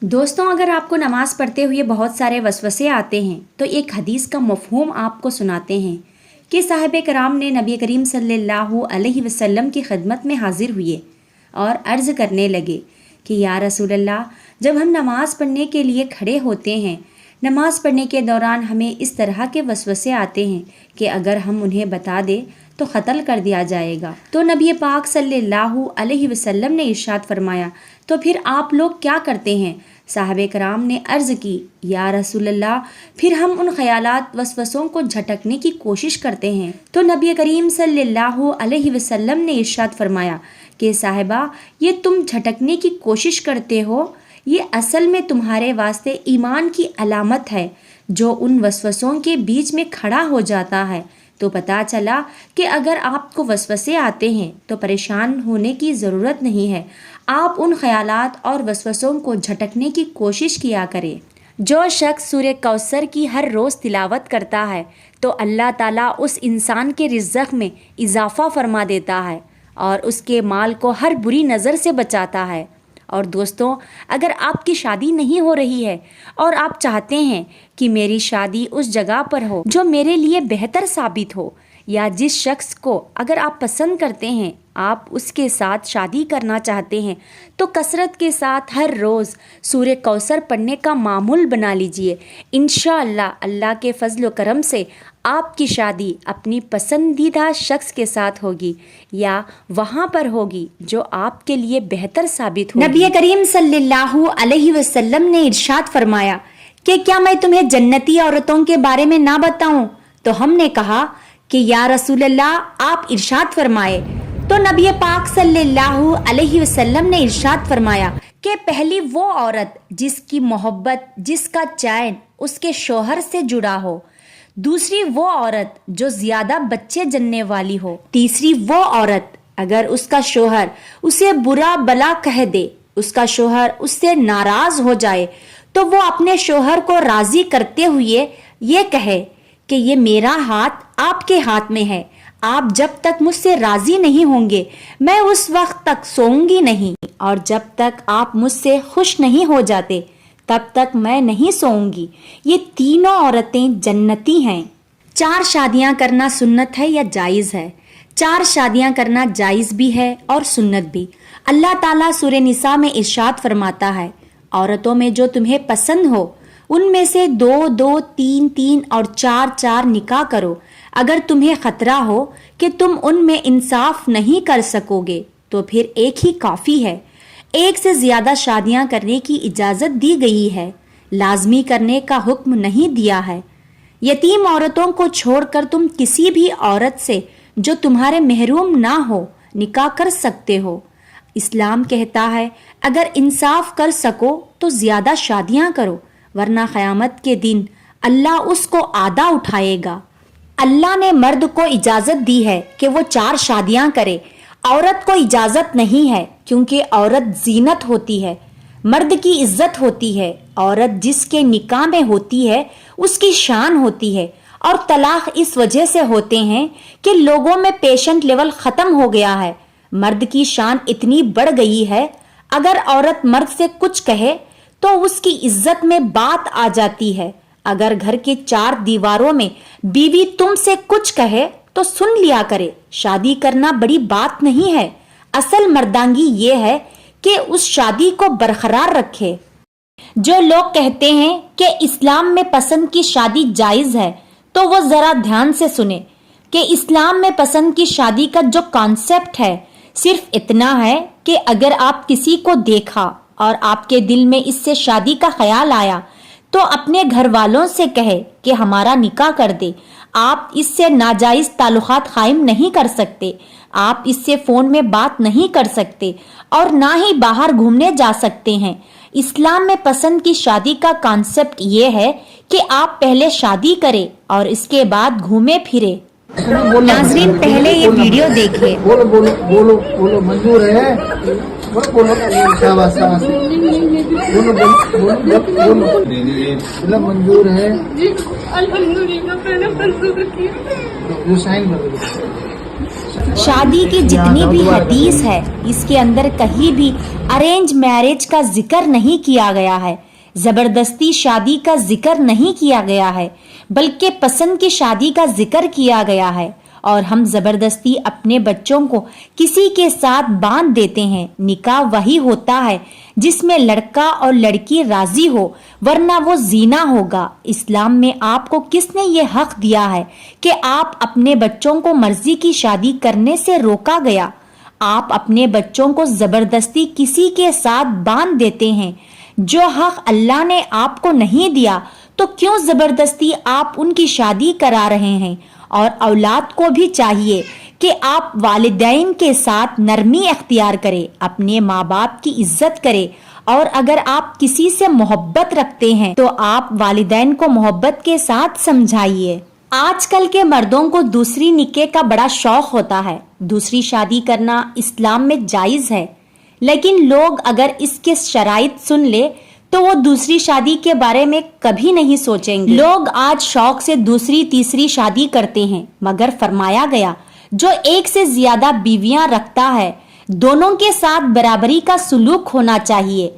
دوستوں، اگر آپ کو نماز پڑھتے ہوئے بہت سارے وسوسے آتے ہیں تو ایک حدیث کا مفہوم آپ کو سناتے ہیں کہ صحابہ کرام نے نبی کریم صلی اللہ علیہ وسلم کی خدمت میں حاضر ہوئے اور عرض کرنے لگے کہ یا رسول اللہ، جب ہم نماز پڑھنے کے لیے کھڑے ہوتے ہیں، نماز پڑھنے کے دوران ہمیں اس طرح کے وسوسے آتے ہیں کہ اگر ہم انہیں بتا دیں تو قتل کر دیا جائے گا۔ تو نبی پاک صلی اللہ علیہ وسلم نے ارشاد فرمایا، تو پھر آپ لوگ کیا کرتے ہیں؟ صحابہ کرام نے عرض کی، یا رسول اللہ، پھر ہم ان خیالات وسوسوں کو جھٹکنے کی کوشش کرتے ہیں۔ تو نبی کریم صلی اللہ علیہ وسلم نے ارشاد فرمایا کہ صاحبہ، یہ تم جھٹکنے کی کوشش کرتے ہو، یہ اصل میں تمہارے واسطے ایمان کی علامت ہے جو ان وسوسوں کے بیچ میں کھڑا ہو جاتا ہے۔ تو پتہ چلا کہ اگر آپ کو وسوسے آتے ہیں تو پریشان ہونے کی ضرورت نہیں ہے، آپ ان خیالات اور وسوسوں کو جھٹکنے کی کوشش کیا کریں۔ جو شخص سورہ کوثر کی ہر روز تلاوت کرتا ہے تو اللہ تعالیٰ اس انسان کے رزق میں اضافہ فرما دیتا ہے اور اس کے مال کو ہر بری نظر سے بچاتا ہے۔ اور دوستوں، اگر آپ کی شادی نہیں ہو رہی ہے اور آپ چاہتے ہیں کہ میری شادی اس جگہ پر ہو جو میرے لیے بہتر ثابت ہو، یا جس شخص کو اگر آپ پسند کرتے ہیں آپ اس کے ساتھ شادی کرنا چاہتے ہیں، تو کثرت کے ساتھ ہر روز سورہ کوثر پڑھنے کا معمول بنا لیجئے۔ انشاءاللہ اللہ کے فضل و کرم سے آپ کی شادی اپنی پسندیدہ شخص کے ساتھ ہوگی یا وہاں پر ہوگی جو آپ کے لیے بہتر ثابت ہوگی۔ نبی کریم صلی اللہ علیہ وسلم نے ارشاد فرمایا کہ کیا میں تمہیں جنتی عورتوں کے بارے میں نہ بتاؤں؟ تو ہم نے کہا کہ یا رسول اللہ، آپ ارشاد فرمائے۔ تو نبی پاک صلی اللہ علیہ وسلم نے ارشاد فرمایا کہ پہلی وہ عورت جس کی محبت، جس کا چین اس کے شوہر سے جڑا ہو، دوسری وہ عورت جو زیادہ بچے جننے والی ہو، تیسری وہ عورت اگر اس کا شوہر اسے برا بلا کہہ دے، اس کا شوہر اس سے ناراض ہو جائے تو وہ اپنے شوہر کو راضی کرتے ہوئے یہ کہے کہ یہ میرا ہاتھ آپ کے ہاتھ میں ہے، آپ جب تک مجھ سے راضی نہیں ہوں گے میں اس وقت تک سوؤں گی نہیں، اور جب تک آپ مجھ سے خوش نہیں ہو جاتے تب تک میں نہیں سوؤں گی۔ یہ تینوں عورتیں جنتی ہیں۔ 4 شادیاں کرنا سنت ہے یا جائز ہے؟ 4 شادیاں کرنا جائز بھی ہے اور سنت بھی۔ اللہ تعالیٰ سورہ نساء میں ارشاد فرماتا ہے، عورتوں میں جو تمہیں پسند ہو ان میں سے 2 2 3 3 اور 4 4 نکاح کرو۔ اگر تمہیں خطرہ ہو کہ تم ان میں انصاف نہیں کر سکو گے تو پھر ایک ہی کافی ہے۔ ایک سے زیادہ شادیاں کرنے کی اجازت دی گئی ہے، لازمی کرنے کا حکم نہیں دیا ہے۔ یتیم عورتوں کو چھوڑ کر تم کسی بھی عورت سے جو تمہارے محروم نہ ہو نکاح کر سکتے ہو۔ اسلام کہتا ہے اگر انصاف کر سکو تو زیادہ شادیاں کرو، ورنہ قیامت کے دن اللہ اس کو آدھا اٹھائے گا۔ اللہ نے مرد کو اجازت دی ہے کہ وہ 4 شادیاں کرے، عورت کو اجازت نہیں ہے، کیونکہ عورت زینت ہوتی ہے، مرد کی عزت ہوتی ہے۔ عورت جس کے نکاح میں ہوتی ہے اس کی شان ہوتی ہے، اور طلاق اس وجہ سے ہوتے ہیں کہ لوگوں میں پیشنٹ لیول ختم ہو گیا ہے۔ مرد کی شان اتنی بڑھ گئی ہے، اگر عورت مرد سے کچھ کہے تو اس کی عزت میں بات آ جاتی ہے۔ اگر گھر کے 4 دیواروں میں بیوی تم سے کچھ کہے تو سن لیا کرے۔ شادی کرنا بڑی بات نہیں ہے، اصل مردانگی یہ ہے کہ اس شادی کو برقرار رکھے۔ جو لوگ کہتے ہیں کہ اسلام میں پسند کی شادی جائز ہے تو وہ ذرا دھیان سے سنیں کہ اسلام میں پسند کی شادی کا جو کانسیپٹ ہے صرف اتنا ہے کہ اگر آپ کسی کو دیکھا اور آپ کے دل میں اس سے شادی کا خیال آیا تو اپنے گھر والوں سے کہے کہ ہمارا نکاح کر دے۔ آپ اس سے ناجائز تعلقات قائم نہیں کر سکتے، آپ اس سے فون میں بات نہیں کر سکتے اور نہ ہی باہر گھومنے جا سکتے ہیں۔ اسلام میں پسند کی شادی کا کانسیپٹ یہ ہے کہ آپ پہلے شادی کریں اور اس کے بعد گھومے پھرے۔ ناظرین پہلے یہ ویڈیو دیکھیں۔ بولو بولو بولو بولو منظور ہے؟ بولو بولو شاباش شاباش بولو بولو بولو بولو منظور ہے؟ الحمدللہ میں نے منظور کیا۔ جو سائن کر دو۔ شادی کی جتنی بھی حدیث ہے اس کے اندر کہیں بھی ارینج میرج کا ذکر نہیں کیا گیا ہے، زبردستی شادی کا ذکر نہیں کیا گیا ہے، بلکہ پسند کی شادی کا ذکر کیا گیا ہے۔ اور ہم زبردستی اپنے بچوں کو کسی کے ساتھ باندھ دیتے ہیں۔ نکاح وہی ہوتا ہے جس میں لڑکا اور لڑکی راضی ہو، ورنہ وہ زنا ہوگا۔ اسلام میں آپ کو کس نے یہ حق دیا ہے کہ آپ اپنے بچوں کو مرضی کی شادی کرنے سے روکا گیا؟ آپ اپنے بچوں کو زبردستی کسی کے ساتھ باندھ دیتے ہیں۔ جو حق اللہ نے آپ کو نہیں دیا تو کیوں زبردستی آپ ان کی شادی کرا رہے ہیں؟ اور اولاد کو بھی چاہیے کہ آپ والدین کے ساتھ نرمی اختیار کرے، اپنے ماں باپ کی عزت کرے، اور اگر آپ کسی سے محبت رکھتے ہیں تو آپ والدین کو محبت کے ساتھ سمجھائیے۔ آج کل کے مردوں کو دوسری نکاح کا بڑا شوق ہوتا ہے۔ دوسری شادی کرنا اسلام میں جائز ہے، لیکن لوگ اگر اس کے شرائط سن لے تو وہ دوسری شادی کے بارے میں کبھی نہیں سوچیں گے۔ لوگ آج شوق سے دوسری تیسری شادی کرتے ہیں، مگر فرمایا گیا جو ایک سے زیادہ بیویاں رکھتا ہے دونوں کے ساتھ برابری کا سلوک ہونا چاہیے۔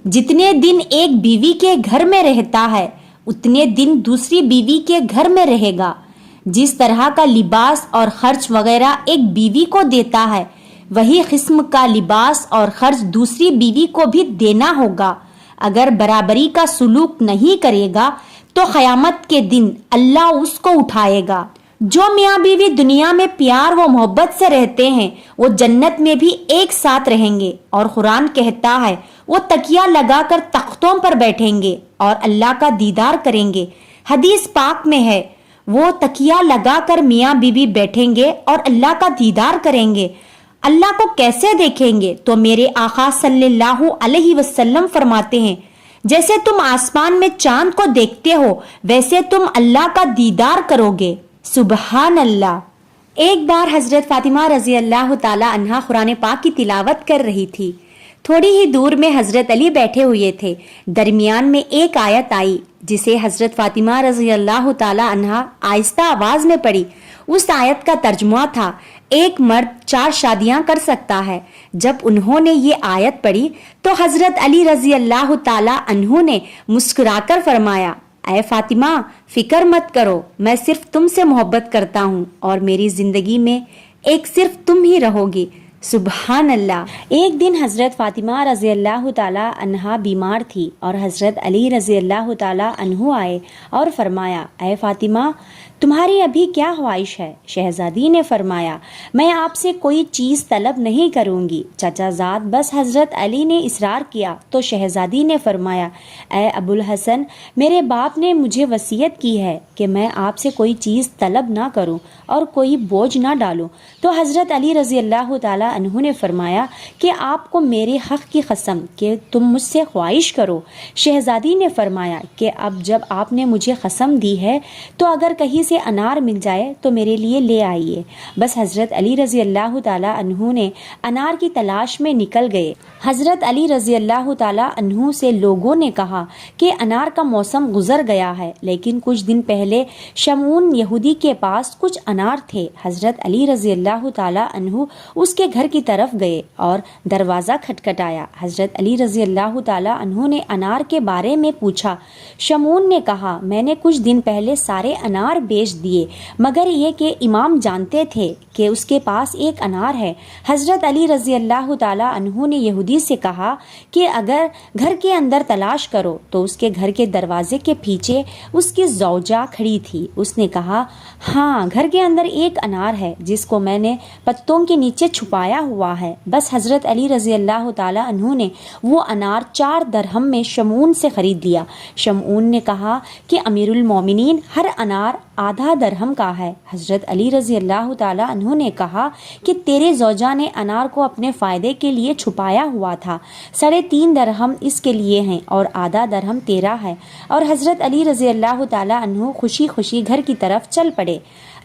جتنے دن ایک بیوی کے گھر میں رہتا ہے اتنے دن دوسری بیوی کے گھر میں رہے گا۔ جس طرح کا لباس اور خرچ وغیرہ ایک بیوی کو دیتا ہے وہی قسم کا لباس اور خرچ دوسری بیوی کو بھی دینا ہوگا۔ اگر برابری کا سلوک نہیں کرے گا تو قیامت کے دن اللہ اس کو اٹھائے گا۔ جو میاں بیوی دنیا میں پیار و محبت سے رہتے ہیں وہ جنت میں بھی ایک ساتھ رہیں گے، اور قرآن کہتا ہے وہ تکیہ لگا کر تختوں پر بیٹھیں گے اور اللہ کا دیدار کریں گے۔ حدیث پاک میں ہے وہ تکیہ لگا کر میاں بیوی بیٹھیں گے اور اللہ کا دیدار کریں گے۔ اللہ کو کیسے دیکھیں گے؟ تو میرے آقا صلی اللہ علیہ وسلم فرماتے ہیں جیسے تم آسمان میں چاند کو دیکھتے ہو ویسے تم اللہ کا دیدار کرو گے۔ سبحان اللہ۔ ایک بار حضرت فاطمہ رضی اللہ تعالی عنہا قرآن پاک کی تلاوت کر رہی تھی۔ تھوڑی ہی دور میں حضرت علی بیٹھے ہوئے تھے۔ درمیان میں ایک آیت آئی جسے حضرت فاطمہ رضی اللہ تعالی عنہا آہستہ آواز میں پڑھی۔ اس آیت کا ترجمہ تھا ایک مرد 4 شادیاں کر سکتا ہے۔ جب انہوں نے یہ آیت پڑھی تو حضرت علی رضی اللہ تعالی عنہ نے مسکرا کر فرمایا، اے فاطمہ فکر مت کرو، میں صرف تم سے محبت کرتا ہوں اور میری زندگی میں ایک صرف تم ہی رہو گی۔ سبحان اللہ۔ ایک دن حضرت فاطمہ رضی اللہ تعالی عنہا بیمار تھی اور حضرت علی رضی اللہ تعالی عنہ آئے اور فرمایا، اے فاطمہ تمہاری ابھی کیا خواہش ہے؟ شہزادی نے فرمایا، میں آپ سے کوئی چیز طلب نہیں کروں گی چچا زاد۔ بس حضرت علی نے اصرار کیا تو شہزادی نے فرمایا، اے ابو الحسن میرے باپ نے مجھے وصیت کی ہے کہ میں آپ سے کوئی چیز طلب نہ کروں اور کوئی بوجھ نہ ڈالوں۔ تو حضرت علی رضی اللہ تعالی عنہ نے فرمایا کہ آپ کو میرے حق کی قسم کہ تم مجھ سے خواہش کرو۔ شہزادی نے فرمایا کہ اب جب آپ نے مجھے قسم دی ہے تو اگر کہیں سے انار مل جائے تو میرے لیے لے آئیے۔ بس حضرت علی رضی اللہ تعالی عنہ نے انار کی تلاش میں نکل گئے۔ حضرت علی رضی اللہ تعالی عنہ سے لوگوں نے کہا کہ انار کا موسم گزر گیا ہے، لیکن کچھ دن پہلے شمعون یہودی کے پاس کچھ انار تھے۔ حضرت علی رضی اللہ تعالی عنہ اس کے گھر کی طرف گئے اور دروازہ کھٹکھٹایا۔ حضرت علی رضی اللہ تعالی عنہ نے انار کے بارے میں پوچھا۔ شمعون نے کہا، میں نے کچھ دن پہلے سارے انار بیچ دیے، مگر یہ کہ امام جانتے تھے کہ اس کے پاس ایک انار ہے۔ حضرت علی رضی اللہ تعالی عنہ نے یہودی سے کہا کہ اگر گھر کے اندر تلاش کرو تو اس کے گھر کے دروازے کے پیچھے اس کی زوجہ کھڑی تھی۔ اس نے کہا، ہاں گھر کے اندر ایک انار ہے جس کو میں نے پتوں کے نیچے چھپایا ہوا ہے۔ بس حضرت علی رضی اللہ تعالی عنہ نے وہ انار 4 درہم میں شمعون سے خرید لیا۔ شمعون نے کہا کہ امیر المومنین ہر انار آدھا درہم کا ہے۔ حضرت علی رضی اللہ تعالی عنہ نے کہا کہ تیرے زوجہ نے انار کو اپنے فائدے کے لیے چھپایا ہوا تھا، 3.5 درہم اس کے لیے ہیں اور آدھا درہم تیرا ہے۔ اور حضرت علی رضی اللہ تعالی عنہ خوشی خوشی گھر کی طرف چل پڑے۔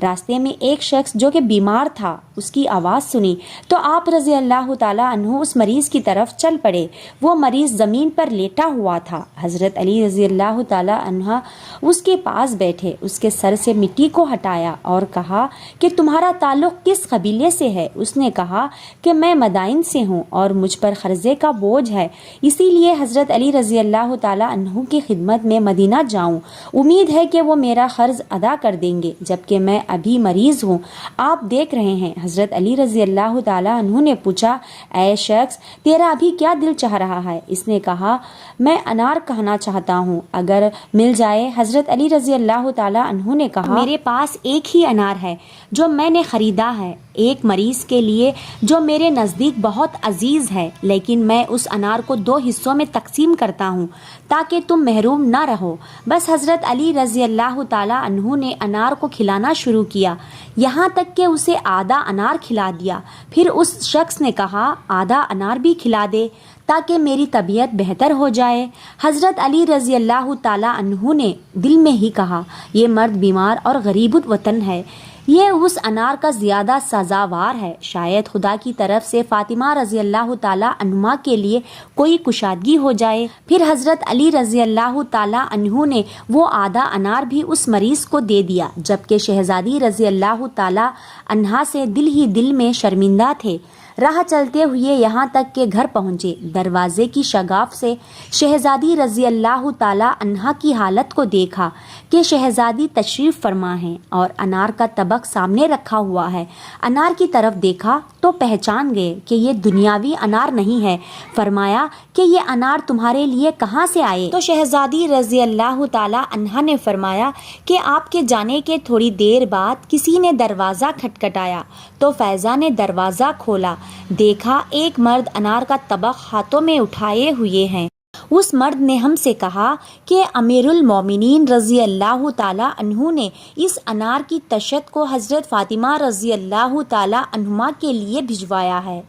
راستے میں ایک شخص جو کہ بیمار تھا اس کی آواز سنی تو آپ رضی اللہ تعالیٰ عنہ اس مریض کی طرف چل پڑے۔ وہ مریض زمین پر لیٹا ہوا تھا۔ حضرت علی رضی اللہ تعالیٰ عنہ اس کے پاس بیٹھے، اس کے سر سے مٹی کو ہٹایا اور کہا کہ تمہارا تعلق کس قبیلے سے ہے؟ اس نے کہا کہ میں مدائن سے ہوں اور مجھ پر قرضے کا بوجھ ہے، اسی لیے حضرت علی رضی اللہ تعالیٰ عنہ کی خدمت میں مدینہ جاؤں، امید ہے کہ وہ میرا قرض ادا کر دیں گے جبکہ میں ابھی مریض ہوں۔ آپ دیکھ رہے ہیں۔ حضرت علی رضی اللہ تعالیٰ عنہ نے پوچھا، اے شخص تیرا ابھی کیا دل چاہ رہا ہے؟ اس نے کہا، میں انار کھانا چاہتا ہوں، اگر مل جائے۔ حضرت علی رضی اللہ تعالیٰ عنہ نے کہا، میرے پاس ایک ہی انار ہے جو میں نے خریدا ہے ایک مریض کے لیے جو میرے نزدیک بہت عزیز ہے، لیکن میں اس انار کو 2 حصوں میں تقسیم کرتا ہوں تاکہ تم محروم نہ رہو۔ بس حضرت علی رضی اللہ تعالیٰ عنہ نے انار کو کھلانا شروع کیا یہاں تک کہ اسے آدھا انار کھلا دیا۔ پھر اس شخص نے کہا، آدھا انار بھی کھلا دے تاکہ میری طبیعت بہتر ہو جائے۔ حضرت علی رضی اللہ تعالیٰ عنہ نے دل میں ہی کہا، یہ مرد بیمار اور غریب الوطن ہے، یہ اس انار کا زیادہ سزاوار ہے، شاید خدا کی طرف سے فاطمہ رضی اللہ تعالیٰ عنہا کے لیے کوئی کشادگی ہو جائے۔ پھر حضرت علی رضی اللہ تعالیٰ عنہ نے وہ آدھا انار بھی اس مریض کو دے دیا، جبکہ شہزادی رضی اللہ تعالیٰ عنہا سے دل ہی دل میں شرمندہ تھے۔ راہ چلتے ہوئے یہاں تک کہ گھر پہنچے، دروازے کی شگاف سے شہزادی رضی اللہ تعالیٰ عنہا کی حالت کو دیکھا کہ شہزادی تشریف فرما ہے اور انار کا طبق سامنے رکھا ہوا ہے۔ انار کی طرف دیکھا تو پہچان گئے کہ یہ دنیاوی انار نہیں ہے۔ فرمایا کہ یہ انار تمہارے لیے کہاں سے آئے؟ تو شہزادی رضی اللہ تعالیٰ عنہا نے فرمایا کہ آپ کے جانے کے تھوڑی دیر بعد کسی نے دروازہ کھٹکھٹایا تو فیضہ نے دروازہ کھولا، دیکھا ایک مرد انار کا طبق ہاتھوں میں اٹھائے ہوئے ہیں۔ اس مرد نے ہم سے کہا کہ امیر المومنین رضی اللہ تعالیٰ عنہ نے اس انار کی تشت کو حضرت فاطمہ رضی اللہ تعالیٰ عنہما کے لیے بھجوایا ہے۔